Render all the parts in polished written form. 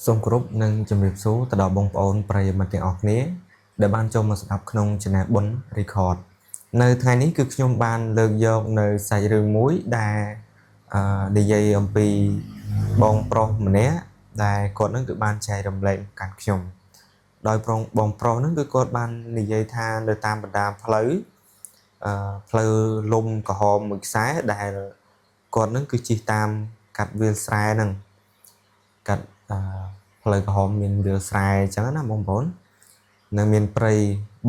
សូមគោរពនិងជំរាបសួរទៅដល់បងប្អូនប្រិយមិត្តទាំងអស់គ្នាដែលបានចូលមកស្ដាប់ក្នុង Channel បុន Record នៅថ្ងៃនេះគឺខ្ញុំបានលើកយកនៅសាច់រឿងមួយដែលនិយាយអំពីបងប្រុសម្នាក់ដែលគាត់នឹងគឺបានចែករំលែកកាន់ខ្ញុំដោយបងប្រុសនឹងគឺគាត់បាននិយាយថានៅតាមបណ្ដាផ្លូវផ្លូវលំក្រហមមួយខ្សែដែលគាត់នឹងគឺជិះតាមកាត់វាលស្រែនឹងកាត់ផ្លូវក្រហមមានវាលស្រែអញ្ចឹងណាបងប្អូននៅមានព្រៃ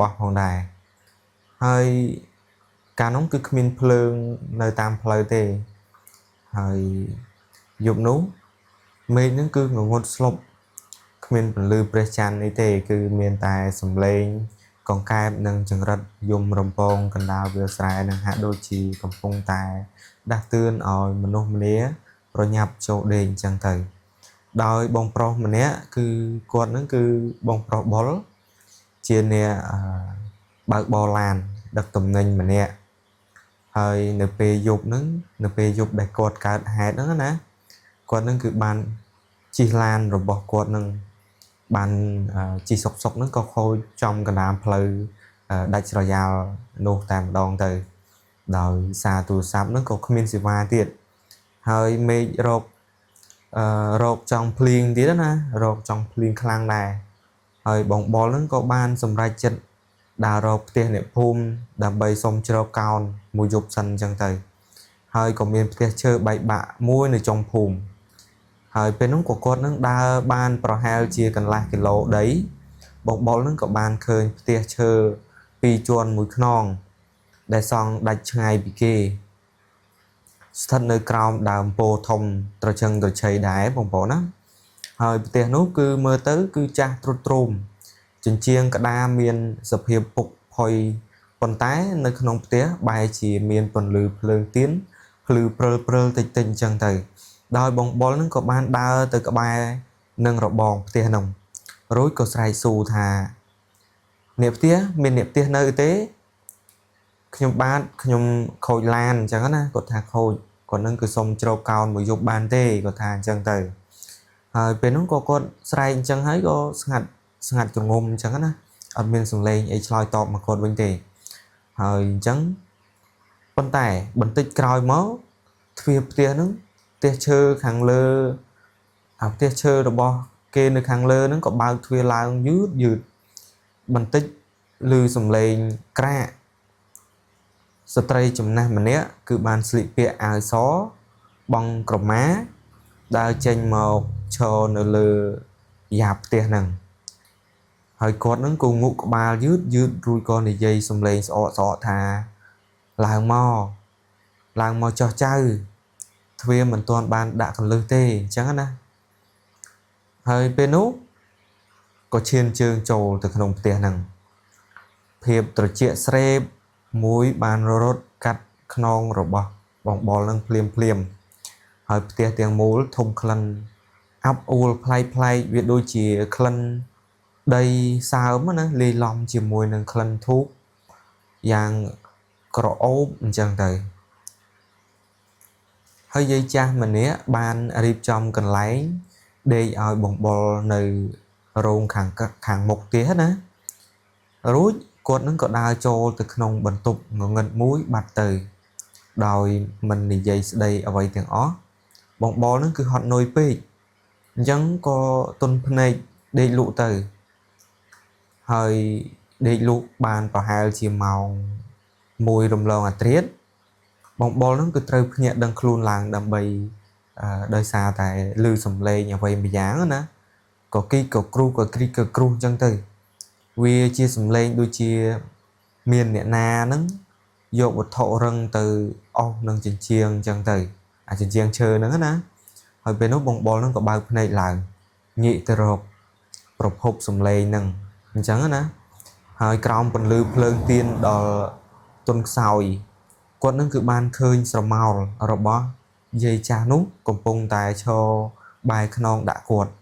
បោះផងដែរហើយកាលនោះគឺគ្មានភ្លើងនៅតាមផ្លូវទេហើយយប់នោះមេឃនឹងគឺងងឹតស្លុបគ្មានពន្លឺព្រះច័ន្ទនេះទេគឺមានតែសំឡេងកង្កែបនិងចង្រិតយំរំពងកណ្ដាលវាលស្រែនឹងហាក់ដូចជាកំពុងតែដាស់តឿនឲ្យមនុស្សម្នាប្រញាប់ចូលដេកអញ្ចឹងទៅដោយបងប្រុសម្នាក់គឺគាត់នឹងគឺបងប្រុសបុលជាអ្នកបើកបរឡានដឹកទំនិញម្នាក់ហើយនៅពេលយប់ដែលគាត់កើតហេតុហ្នឹងណាគាត់នឹងគឺបានជិះឡានរបស់គាត់នឹងបានជិះសុកហ្នឹងក៏ខូចចំកណ្ដាលផ្លូវដាច់ស្រយាលនោះតែម្ដងទៅដោយសារទូរស័ព្ទហ្នឹងក៏គ្មានសេវាទៀតហើយមេឃរោគចង់ភ្លៀងទៀតណារោគចង់ភ្លៀងខ្លាំងដែរហើយបងបលហ្នឹងក៏បានសម្រេចចិត្តដើររកផ្ទះអ្នកភូមិដើម្បីសុំជ្រកកោនមួយយប់សិនអញ្ចឹងទៅហើយក៏មានផ្ទះឈើបែកបាក់មួយនៅចុងភូមិហើយពេលនោះក៏គាត់នឹងដើរបានប្រហែលជាកន្លះគីឡូដីបងបលនឹងក៏បានឃើញផ្ទះឈើពីរជាន់មួយខ្នងដែលសង់ដាច់ឆ្ងាយពីគេស្ថិតនៅក្រោមដើមពោធិ៍ធំត្រជឹងត្រជ័យដែរបងប្អូនណាហើយផ្ទះនោះគឺមើលទៅគឺចាស់ទ្រុឌទ្រោមជញ្ជាំងក្តារមានសភាពពុកផុយប៉ុន្តែនៅក្នុងផ្ទះបែរជាមានពន្លឺភ្លើងទៀនភ្លឺព្រិលតិចអញ្ចឹងទៅដោយបងបុលនឹងក៏បានដើរទៅក្បែរនឹងរបងផ្ទះនោះរួចក៏ស្រែកស៊ូថាអ្នកផ្ទះមានអ្នកផ្ទះនៅទេខ្ញុំខូចឡានអញ្ចឹងណាគាត់ថាខូចគាត់នឹងគឺសុំជ្រកកោនមួយយប់បានទេគាត់ថាអញ្ចឹងទៅហើយពេលនោះក៏គាត់ស្រែកអញ្ចឹងហើយក៏ស្ងាត់ងងំអញ្ចឹងណាអត់មានសំឡេងអីឆ្លើយតបមកគាត់វិញទេហើយអញ្ចឹងប៉ុន្តែបន្តិចក្រោយមកទ្វារផ្ទះហ្នឹងផ្ទះឈើខាងលើផ្ទះឈើរបស់គេនៅខាងលើហ្នឹងក៏បើកទ្វារឡើងយឺតបន្តិចឮសំឡេងក្រាកស្ត្រីចំណាស់ម្នាក់គឺបានស្លៀកពាក់អាវសបង់ក្រមាដើរចេញមកឈរនៅលើយ៉ាផ្ទះហ្នឹងហើយគាត់នឹងក៏ងក់ក្បាលយឺតរួចក៏និយាយសំឡេងស្អកថាឡើងមកចោះចៅទ្វារមិនទាន់បានដាក់កន្លឹះទេអញ្ចឹងណាហើយពេលនោះក៏ឈានជើងចូលទៅក្នុងផ្ទះហ្នឹងភាពត្រជាក់ស្រេបមួយបានរត់កាត់ខ្នងរបស់បងបលនឹងភ្លាមហើយផ្ទះទាំងមូលធំក្លិនអាប់អួលប្លែកវាដូចជាក្លិនដីសើមណាលាយឡំជាមួយនឹងក្លិនធូបយ៉ាងក្រអូបអញ្ចឹងទៅហើយយាយចាស់ម្នាក់បានរៀបចំកន្លែងដេកឲ្យបងបលនៅរោងខាងមុខផ្ទះណារួចគាត់នឹងក៏ដើរចូលទៅក្នុងបន្ទប់ងងឹតមួយបាត់ទៅដោយមិននិយាយស្ដីអ្វីទាំងអស់បងបលនឹងគឺហត់នឿយពេកអញ្ចឹងក៏ទន់ភ្នែកដេកលក់ទៅហើយដេកលក់បានប្រហែលជាម៉ោង1រំលងអាត្រៀតបងបលនឹងគឺត្រូវភ្ញាក់ដឹងខ្លួនឡើងដើម្បីដោយសារតែឮសំឡេងអ្វីម្យ៉ាងណាក៏គីក៏គ្រូក៏គ្រីក៏គ្រូអញ្ចឹងទៅវាជាសំឡេងដូចជាមានអ្នកណាហ្នឹងយកវត្ថុរឹងទៅអស់នឹងជញ្ជាំងអញ្ចឹងទៅអាជញ្ជាំងឈើហ្នឹងណាហើយពេលនោះបងបលហ្នឹងក៏បើកភ្នែកឡើងងាកទៅរកប្រភពសំឡេងហ្នឹងអញ្ចឹងណាហើយក្រោមពន្លឺភ្លើងទៀនដល់ទន់ខ្សោយគាត់នឹងគឺបានឃើញស្រមោលរបស់យាយចាស់នោះកំពុងតែឈរបែរខ្នងដាក់គាត់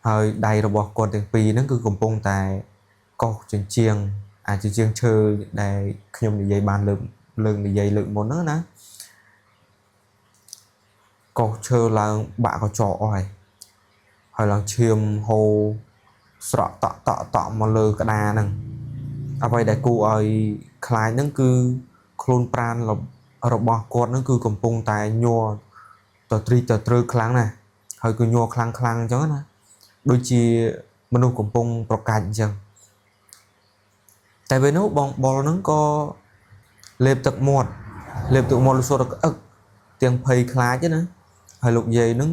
ហើយដៃរបស់គាត់ទាំងពីរហ្នឹងគឺកំពុងតែកោសជញ្ជាំងជញ្ជាំងឈើដែលខ្ញុំនិយាយបានលើកមុនហ្នឹងណាកោសឈើឡើងបាក់កញ្ចក់អស់ ហើយឡើងឈាមហូរស្រក់តក់មកលើក្តារហ្នឹងអ្វីដែលគូឲ្យខ្លាចហ្នឹងគឺខ្លួនប្រាណរបស់គាត់ហ្នឹងគឺកំពុងតែញ័រទៅត្រើខ្លាំងណាស់ហើយគឺញ័រខ្លាំងអញ្ចឹងណាដូចជាមនុស្សកំពុងប្រកាច់អញ្ចឹងតែពេលនោះបងបុលហ្នឹងក៏លេបទឹកមាត់លឺសូរក្អឹកទាំងភ័យខ្លាចណាហើយលោកយាយហ្នឹង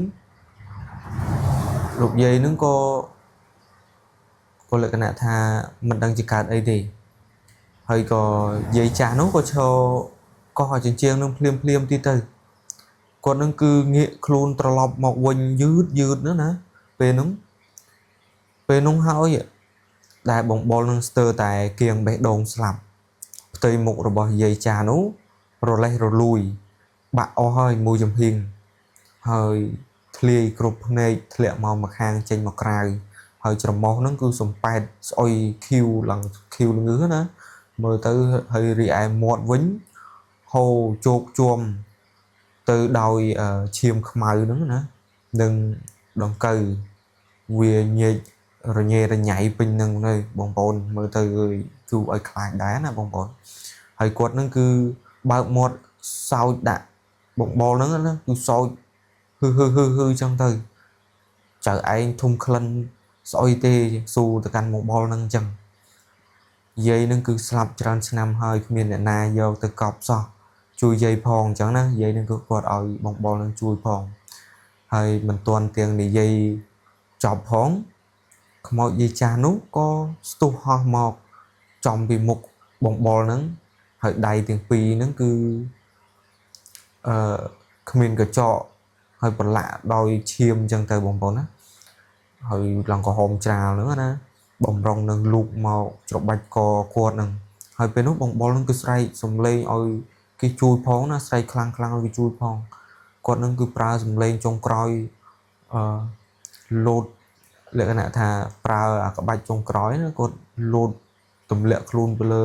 ក៏លក្ខណៈថាមិនដឹងជាកើតអីទេហើយក៏យាយចាស់នោះក៏ឈរកោះចិញ្ចៀងនឹងភ្លាមទៀតទៅគាត់នឹងគឺងាកខ្លួនត្រឡប់មកវិញយឺតណាពេលនោះហើយដែលបងបុលនឹងស្ទើរតែគៀងបេះដូងស្លាប់ផ្ទៃមុខរបស់យាយចាស់នោះរលេះរលួយបាក់អស់ហើយមួយចំហៀងហើយធ្លាយគ្រប់ភ្នែកធ្លាក់មកម្ខាងចេញមកក្រៅហើយច្រមុះហ្នឹងគឺសំប៉ែតស្អុយខៀវឡើងខៀវល្ងឺណាមើលទៅហើយរីឯមាត់វិញហូរជោកជួមទៅដោយឈាមខ្មៅហ្នឹងណានឹងដង្កូវវាញែករញ៉េរញ៉ៃពេញហ្នឹងទៅបងប្អូនមើលទៅគឺឲ្យខ្លាចដែរណាបងប្អូនហើយគាត់ហ្នឹងគឺបើកមាត់សោចដាក់បងបុលហ្នឹងណាគឺសោចហឺចឹងទៅចៅឯងធំក្លិនស្អុយទេស៊ូទៅកាន់បងបុលហ្នឹងចឹងយាយហ្នឹងគឺស្លាប់ច្រើនឆ្នាំហើយគ្មានអ្នកណាយកទៅកប់សោះជួយយាយផងអញ្ចឹងណាយាយហ្នឹងគឺគាត់ឲ្យបងបុលហ្នឹងជួយផងហើយមិនទាន់ទាំងនិយាយចប់ផងខ្មោចយាយចាស់នោះក៏ស្ទុះហោះមកចំពីមុខបងបុលហ្នឹងហើយដៃទាំងពីរហ្នឹងគឺគ្មានកញ្ចក់ហើយប្រឡាក់ដោយឈាមអញ្ចឹងទៅបងប្អូនណាហើយឡើងក្រហមច្រាលហ្នឹងណាបំរុងនឹងលូកមកច្របាច់កគាត់ហ្នឹងហើយពេលនោះបងបុលហ្នឹងគឺស្រែកសំឡេងឲ្យគេជួយផងណាស្រែកខ្លាំងឲ្យគេជួយផងគាត់ហ្នឹងគឺប្រើសំឡេងចុងក្រោយលោតលក្ខណៈថាប្រើអាក្បាច់ចុងក្រោយណាគាត់លោតទម្លាក់ខ្លួនទៅលើ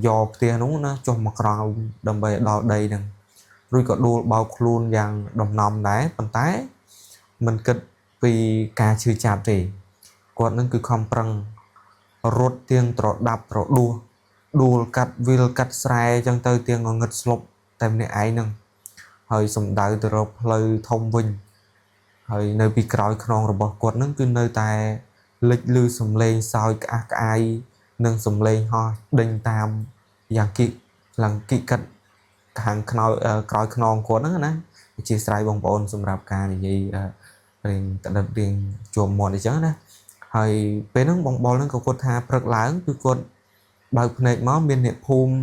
យ៉ផ្ទះនោះណាចុះមកក្រោមដើម្បីដល់ដីហ្នឹងរួចក៏ដួលបោកខ្លួនយ៉ាងដំណំដែរប៉ុន្តែមិនគិតពីការឈឺចាប់ទេគាត់នឹងគឺខំប្រឹងរត់ទាំងត្រដាប់ត្រដួសដួលកាត់វិលកាត់ស្រែអញ្ចឹងទៅទាំងងងឹតស្លុបតែម្នាក់ឯងហ្នឹងហើយសំដៅទៅរកផ្លូវធំវិញហើយនៅពីក្រោយខ្នងរបស់គាត់ហ្នឹងគឺនៅតែលេចលឺសំឡេងសើចក្អាស់ក្អាយនិងសំឡេងហោះដេញតាមយ៉ាងគិកាត់ខាងក្រោយខ្នងគាត់ហ្នឹងណាអធិស្ឋានបងប្អូនសម្រាប់ការនិយាយរៀងតដិតរៀងជួមមាត់អញ្ចឹងណាហើយពេលហ្នឹងបងបុលហ្នឹងក៏គាត់ថាព្រឹកឡើងគឺគាត់បើកភ្នែកមកមានអ្នកភូមិ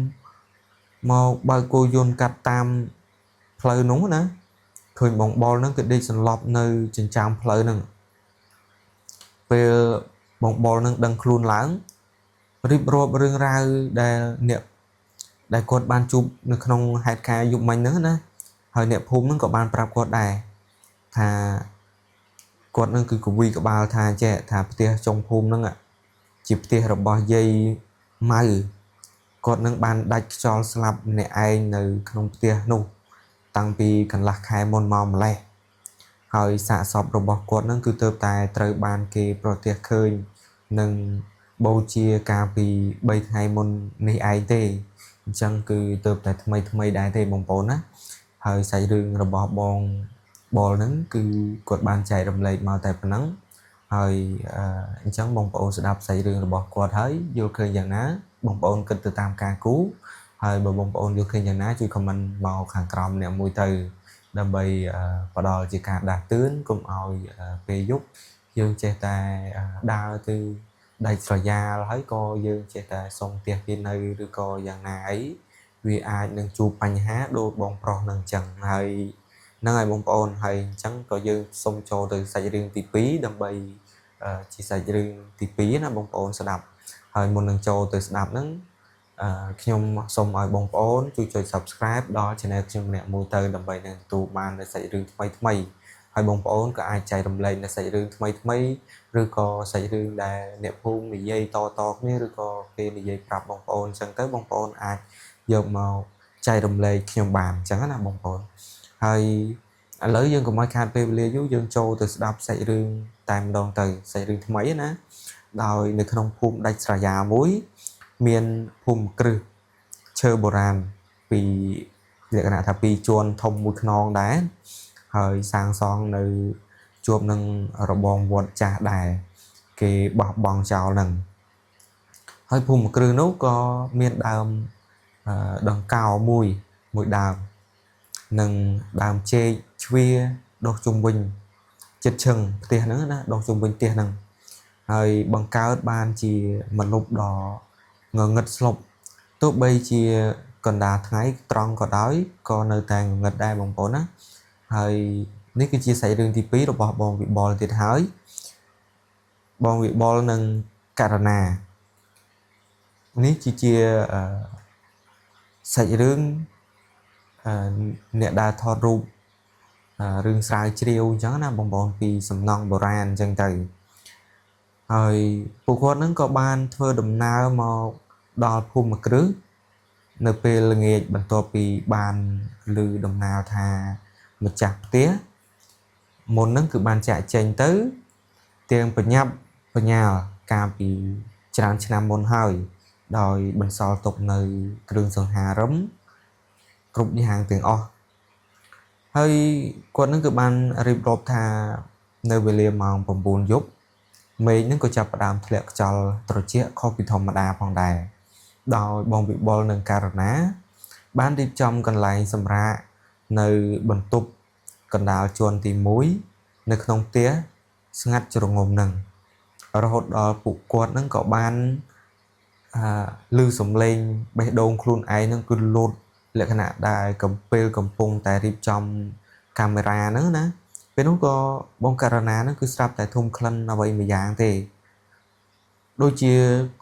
មកបើកគោយន្តកាត់តាមផ្លូវនោះណាឃើញបងបុលហ្នឹងគឺដេកសន្លប់នៅចិញ្ចើមផ្លូវហ្នឹងពេលបងបុលហ្នឹងដឹងខ្លួនឡើងរៀបរាប់រឿងរ៉ាវដែលគាត់បានជួបនៅក្នុងហេតុការណ៍យុគមិញហ្នឹងណាហើយអ្នកភូមិហ្នឹងក៏បានប្រាប់គាត់ដែរថាគាត់នឹងគឺកវីក្បាលថាចេះថាផ្ទះចុងភូមិហ្នឹងជាផ្ទះរបស់យាយម៉ៅគាត់នឹងបានដាច់ខ្យល់ស្លាប់ម្នាក់ឯងនៅក្នុងផ្ទះនោះតាំងពីកន្លះខែមុនមកម្លេះហើយសាកសពរបស់គាត់នឹងគឺទើបតែត្រូវបានគេប្រទះឃើញនឹងបូជាកាលពី3ថ្ងៃមុននេះឯងទេអញ្ចឹងគឺទើបតែថ្មីដែរទេបងប្អូនណាហើយសាច់រឿងរបស់បងបុលហ្នឹងគឺគាត់បានចែករំលែកមកតែប៉ុណ្ណឹងហើយអញ្ចឹងបងប្អូនស្ដាប់សាច់រឿងរបស់គាត់ហើយយល់ឃើញយ៉ាងណាបងប្អូនគិតទៅតាមការគូហើយបើបងប្អូនយល់ឃើញយ៉ាងណាជួយ comment មកខាងក្រោមអ្នកមួយទៅដើម្បីផ្ដល់ជាការដាស់តឿនកុំឲ្យពេលយប់យើងចេះតែដើរទៅដាច់ស្រយាលហើយក៏យើងចេះតែសុំផ្ទះគេនៅឬក៏យ៉ាងណាអីវាអាចនឹងជួបបញ្ហាដូចបងប្រុសនឹងអញ្ចឹងហើយហ្នឹងហើយបងប្អូនហើយអញ្ចឹងក៏យើងសុំចូលទៅសាច់រឿងទី2ដើម្បីជាសាច់រឿងទី2ណាបងប្អូនស្ដាប់ហើយមុននឹងចូលទៅស្ដាប់ហ្នឹងខ្ញុំសូមឲ្យបងប្អូនជួយចុច Subscribe ដល់ Channel ខ្ញុំម្នាក់មួយទៅដើម្បីនឹងទទួលបាននូវសាច់រឿងថ្មីហើយបងប្អូនក៏អាចចែករំលែកនូវសាច់រឿងថ្មីឬក៏សាច់រឿងដែលអ្នកភូមិនិយាយតគ្នាឬក៏គេនិយាយប្រាប់បងប្អូនអញ្ចឹងទៅបងប្អូនអាចយកមកចែករំលែកខ្ញុំបានអញ្ចឹងណាបងប្អូនហើយ ឥឡូវយើងកុំឲ្យខាតពេលវេលាយូរយើងចូលទៅស្ដាប់សាច់រឿងតែម្ដងទៅសាច់រឿងថ្មីណាដោយនៅក្នុងភូមិដាច់ស្រយាលមួយមានភូមិគ្រឹះឈើបុរាណពីលក្ខណៈថាពីរជាន់ធំមួយខ្នងដែរហើយសាងសង់នៅជួបនឹងរបងវត្តចាស់ដែរគេបោះបង់ចោលនឹងហើយភូមិគ្រឹះនោះក៏មានដើមដង្កោមួយដើមនិងដើមចេកជ្វាដុះជុំវិញចិត្តឈឹងផ្ទះហ្នឹងណាដុះជុំវិញផ្ទះហ្នឹងហើយបង្កើតបានជាមនុស្សដ៏ងងឹតស្លុបទោះបីជាកណ្ដាលថ្ងៃត្រង់ក៏ដោយក៏នៅតែងងឹតដែរបងប្អូនណាហើយនេះគឺជាសាច់រឿងទី2របស់បងវិបុលទៀតហើយបងវិបុលនិងករណានេះជាសាច់រឿងអ្នកដែលថតរូបរឿងស្រាវជ្រាវអញ្ចឹងណាបងប្អូនពីសំណង់បុរាណអញ្ចឹងទៅហើយពួកគាត់នឹងក៏បានធ្វើដំណើរមកដល់ភូមិគ្រឹះនៅពេលល្ងាចបន្ទាប់ពីបានឮដំណើរថាម្ចាស់ផ្ទះមុនហ្នឹងគឺបានចាក់ចេញទៅទាំងបញ្ញាប់បញ្ញាល់កាលពីច្រើនឆ្នាំមុនហើយដោយបន្សល់ទុកនៅគ្រឿងសង្ហារឹមគ្រប់យ៉ាងទាំងអស់ហើយគាត់នឹងគឺបានរៀបរាប់ថានៅវេលាម៉ោង 9 យប់មេឃនឹងក៏ចាប់ផ្ដើមធ្លាក់ខ្យល់ត្រជាក់ខុសពីធម្មតាផងដែរដោយបងវិបុលនិងករណាបានរៀបចំកន្លែងសម្រាកនៅបន្ទប់កណ្ដាលជាន់ទី1នៅក្នុងផ្ទះស្ងាត់ជ្រងំនឹងរហូតដល់ពួកគាត់នឹងក៏បានឮសំឡេងបេះដូងខ្លួនឯងនឹងគឺលោតលក្ខណៈដែលកំពុងតែរៀបចំកាមេរ៉ាហ្នឹងណាពេលនោះក៏បងករណាហ្នឹងគឺស្រាប់តែធំក្លិនអ្វីមួយយ៉ាងទេដូចជា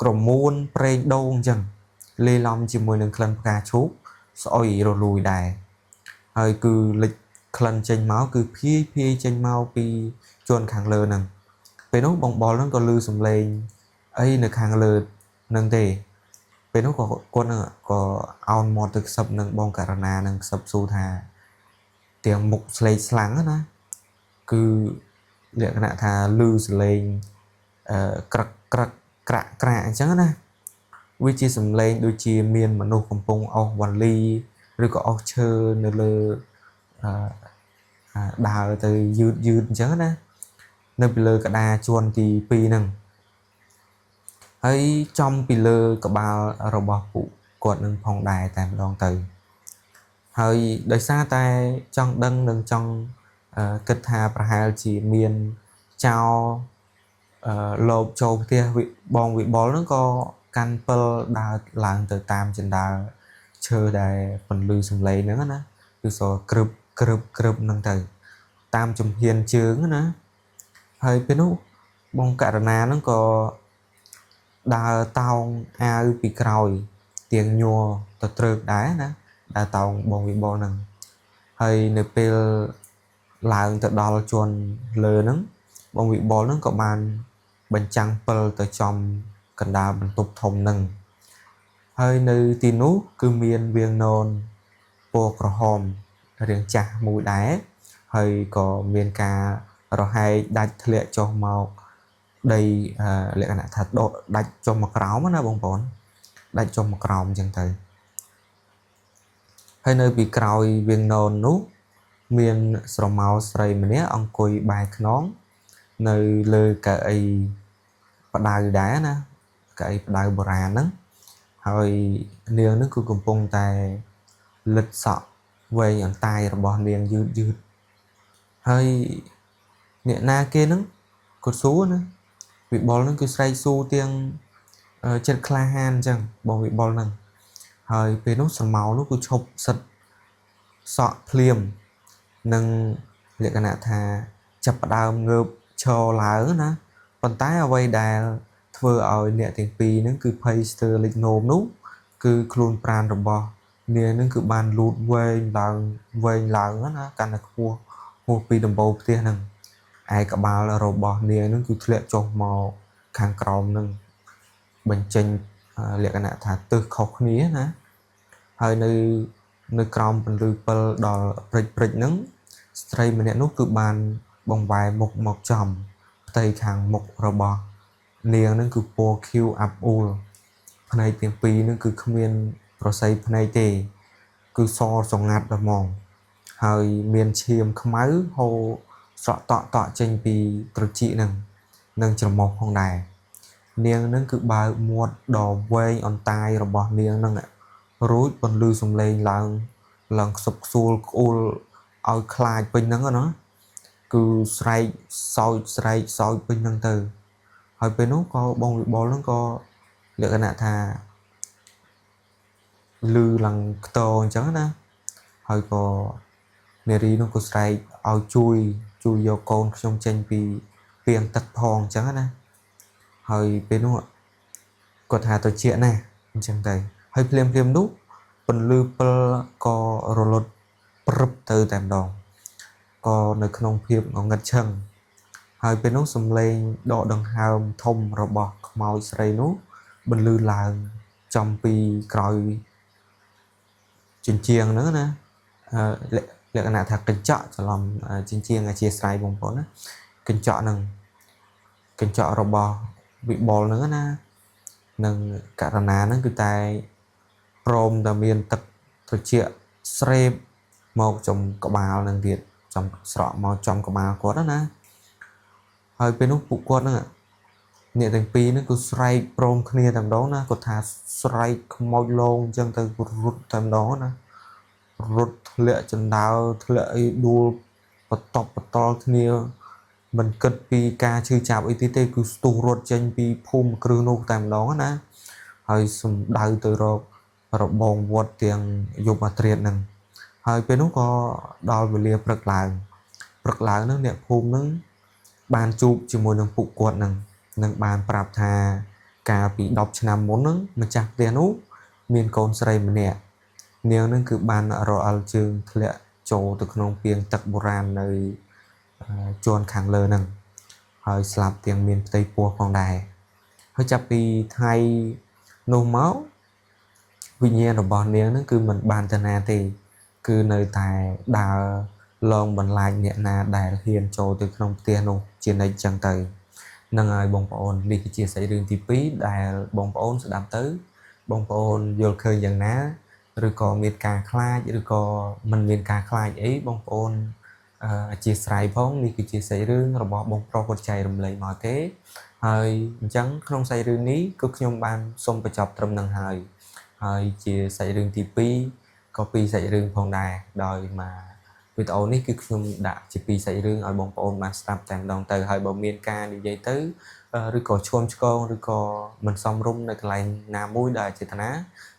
ក្រមួនប្រេងដូងអញ្ចឹងលេឡំជាមួយនឹងក្លិនផ្កាឈូកស្អុយរលួយដែរហើយគឺលេចក្លិនចេញមកគឺភាយចេញមកពីជាន់ខាងលើហ្នឹងពេលនោះបងបលហ្នឹងក៏ឮសំឡេងអីនៅខាងលើហ្នឹងទេពេលនោះក៏គាត់នឹងក៏អោនមាត់ទៅខ្សឹបនឹងបងករណានឹងខ្សឹបស៊ូថាទាំងមុខស្លេកស្លាំងណាគឺលក្ខណៈថាឮសលេងក្រឹកក្រាក់អញ្ចឹងណាវាជាសំឡេងដូចជាមានមនុស្សកំពុងអោសវ៉ាលីឬក៏អោសឈើនៅលើដើរទៅយឺតអញ្ចឹងណានៅពីលើក្តារជាន់ទី2ហ្នឹងហើយចំពីលើក្បាលរបស់ពួកគាត់នឹងផងដែរតែម្ដងទៅហើយដោយសារតែចង់ដឹងនិងចង់គិតថាប្រហែលជាមានចោលលោកចូលផ្ទះបងវិបុលហ្នឹងក៏កាន់ពិលដើរឡើងទៅតាមជណ្ដើរឈើដែលពន្លឺសំឡេងហ្នឹងណាគឺសក្រឹបហ្នឹងទៅតាមជំហានជើងណាហើយពេលនោះបងករណាហ្នឹងក៏ដើរតោងអាវពីក្រោយទៀងញ័រទៅត្រើកដែរណាដើរតោងបងវិបុលហ្នឹងហើយនៅពេលឡើងទៅដល់ជាន់លើហ្នឹងបងវិបុលហ្នឹងក៏បានបញ្ចាំងពិលទៅចំកណ្ដាលបន្ទប់ធំហ្នឹងហើយនៅទីនោះគឺមានវាងននពណ៌ក្រហមរាងចាស់មួយដែរហើយក៏មានការរហែកដាច់ធ្លាក់ចុះមកដីលក្ខណៈថាដាច់ចុះមកក្រោមណាបងប្អូនដាច់ចុះមកក្រោមអញ្ចឹងទៅហើយនៅពីក្រោយវាងនននោះមានស្រមោលស្រីម្នាក់អង្គុយបែរខ្នងនៅលើកៅអីផ្ដៅដែរណាកៅអីផ្ដៅបុរាណហ្នឹងហើយនាងហ្នឹងគឺកំពុងតែលិតសក់វែងអន្តាយរបស់នាងយឺតហើយអ្នកណាគេហ្នឹងគាត់សួរណាវិបុលហ្នឹងគឺស្រែកសួរទាំងចិត្តក្លាហានអញ្ចឹងបងវិបុលហ្នឹងហើយពេលនោះស្រមោលនោះគឺឈប់សិតសក់ភ្លាមនិងលក្ខណៈថាចាប់ផ្ដើមងើបឈរឡើងណាប៉ុន្តែអ្វីដែលធ្វើឲ្យអ្នកទាំងពីរហ្នឹងគឺភ័យស្ទើរលេចនោមនោះគឺខ្លួនប្រាណរបស់នាងហ្នឹងគឺបានលូតវែងឡើងណាកាន់តែខ្ពស់ហួសពីដំបូលផ្ទះហ្នឹងឯក្បាលរបស់នាងហ្នឹងគឺធ្លាក់ចុះមកខាងក្រោមហ្នឹងបញ្ចេញលក្ខណៈថាទើសខុសគ្នាណាហើយនៅក្រោមពន្លឺពិលដល់ព្រិចហ្នឹង ស្ត្រីម្នាក់នោះគឺបានបង្វែរមុខមកចំផ្ទៃខាងមុខរបស់នាងនឹងគឺពណ៌ខៀវអាប់អ៊ូលភ្នែកទាំងពីរនឹងគឺគ្មានប្រស័យភ្នែកទេគឺសសងាត់តែហ្មងហើយមានឈាមខ្មៅហូរស្រក់តក់ចេញពីត្រចៀកនឹងច្រមុះផងដែរនាងនឹងគឺបើកមាត់ដ៏វែងអន្តាយរបស់នាងនឹងរួចបន្លឺសំឡេងឡើងខ្សឹបខ្សួលក្អួលឲ្យខ្លាចពេញហ្នឹងណាគឺស្រែកសោចពេញហ្នឹងទៅហើយពេលនោះក៏បងវិបុលហ្នឹងក៏លក្ខណៈថាលឺឡើងខ្ទរអញ្ចឹងណាហើយក៏នារីនោះក៏ស្រែកឲ្យជួយយកកូនខ្ញុំចេញពីពាងទឹកផងអញ្ចឹងណាហើយពេលនោះគាត់ថាត្រជាក់ណាស់អញ្ចឹងទៅហើយភ្លាមនោះពន្លឺពិលក៏រលត់ព្រឹបទៅតែម្ដងក៏នៅក្នុងភាពងងឹតឈឹងហើយពេលនោះសំឡេងដកដង្ហើមធំរបស់ខ្មោចស្រីនោះបន្លឺឡើងចំពីក្រោយជញ្ជាំងហ្នឹងណាលក្ខណៈថាកញ្ចក់ច្រឡំជញ្ជាំងអធិស្ឋានបងប្អូនណាកញ្ចក់របស់វិបុលហ្នឹងណានិងករណាហ្នឹងគឺតែព្រមតែមានទឹកត្រជាក់ស្រេបមកចំក្បាលនឹងទៀតចំស្រក់មកចំក្បាលគាត់ណាហើយពេលនោះពួកគាត់ហ្នឹងអ្នកទាំងពីរហ្នឹងគឺស្រែកព្រមគ្នាតែម្ដងណាគាត់ថាស្រែកខ្មោចលងអញ្ចឹងទៅរត់តែម្ដងណារត់ធ្លាក់ចណ្ដើធ្លាក់អីដួលបន្តល់គ្នាមិនគិតពីការឈឺចាប់អីទេគឺស្ទុះរត់ចេញពីភូមិគ្រឹះនោះតែម្ដងណាហើយសំដៅទៅរករបងវត្តទាំងយមត្រាតហ្នឹងហើយពេលនោះក៏ដល់វេលាព្រឹកឡើងហ្នឹងអ្នកភូមិហ្នឹងបានជួបជាមួយនឹងពួកគាត់នឹងបានប្រាប់ថាកាលពី10ឆ្នាំមុនហ្នឹងម្ចាស់ផ្ទះនោះមានកូនស្រីម្នាក់នាងហ្នឹងគឺបានរអិលជើងធ្លាក់ចូលទៅក្នុងពាងទឹកបុរាណនៅជាន់ខាងលើហ្នឹងហើយស្លាប់ទាំងមានផ្ទៃពោះផងដែរហើយចាប់ពីថ្ងៃនោះមកវិញ្ញាណរបស់នាងហ្នឹងគឺមិនបានទៅណាទេគឺនៅតែដើរលងបន្លាចអ្នកណាដែលហ៊ានចូលទៅក្នុងផ្ទះនោះជានិច្ចចឹងទៅហ្នឹងហើយបងប្អូននេះគឺជាសាច់រឿងទី2ដែលបងប្អូនស្ដាប់ទៅបងប្អូនយល់ឃើញយ៉ាងណាឬក៏មានការខ្លាចឬក៏មិនមានការខ្លាចអីបងប្អូនអធិស្ឋានផងនេះគឺជាសាច់រឿងរបស់បងប្រុសគាត់ចែករំលែកមកទេហើយអញ្ចឹងក្នុងសាច់រឿងនេះគឺខ្ញុំបានសូមបញ្ចប់ត្រឹមហ្នឹងហើយជាសាច់រឿងទី2ក៏ពីរសាច់រឿងផងដែរដោយមកវីដេអូនេះគឺខ្ញុំដាក់ជាពីរសាច់រឿងឲ្យបងប្អូនបានស្ដាប់តែម្ដងទៅហើយបើមានការនិយាយទៅឬក៏ឈាមឆ្គងឬក៏មិនសមរម្យនៅកន្លែងណាមួយដែលចេតនា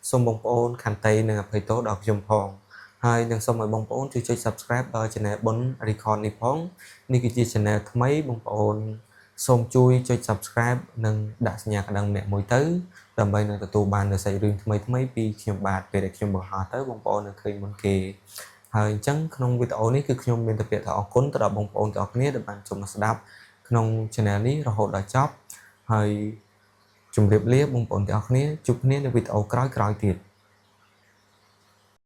សូមបងប្អូនខន្តីនិងអភ័យទោសដល់ខ្ញុំផងហើយនឹងសូមឲ្យបងប្អូនជួយចុច Subscribe ដល់ Channel បុន Record នេះផងនេះគឺជា Channel ថ្មីបងប្អូនសូមជួយចុច Subscribe និងដាក់សញ្ញាកណ្ដឹងម្នាក់មួយទៅដើម្បីនឹងទទួលបាននូវសាច់រឿងថ្មីពីខ្ញុំបាទពេលដែលខ្ញុំបង្ហោះទៅបងប្អូននឹងឃើញមុនគេហើយអញ្ចឹងក្នុងវីដេអូនេះគឺខ្ញុំមានតែពាក្យថាអរគុណទៅដល់បងប្អូនទាំងអស់គ្នាដែលបានចូលមកស្ដាប់ក្នុង Channel នេះរហូតដល់ចប់ហើយជម្រាបលាបងប្អូនទាំងអស់គ្នាជួបគ្នានៅវីដេអូក្រោយៗទៀត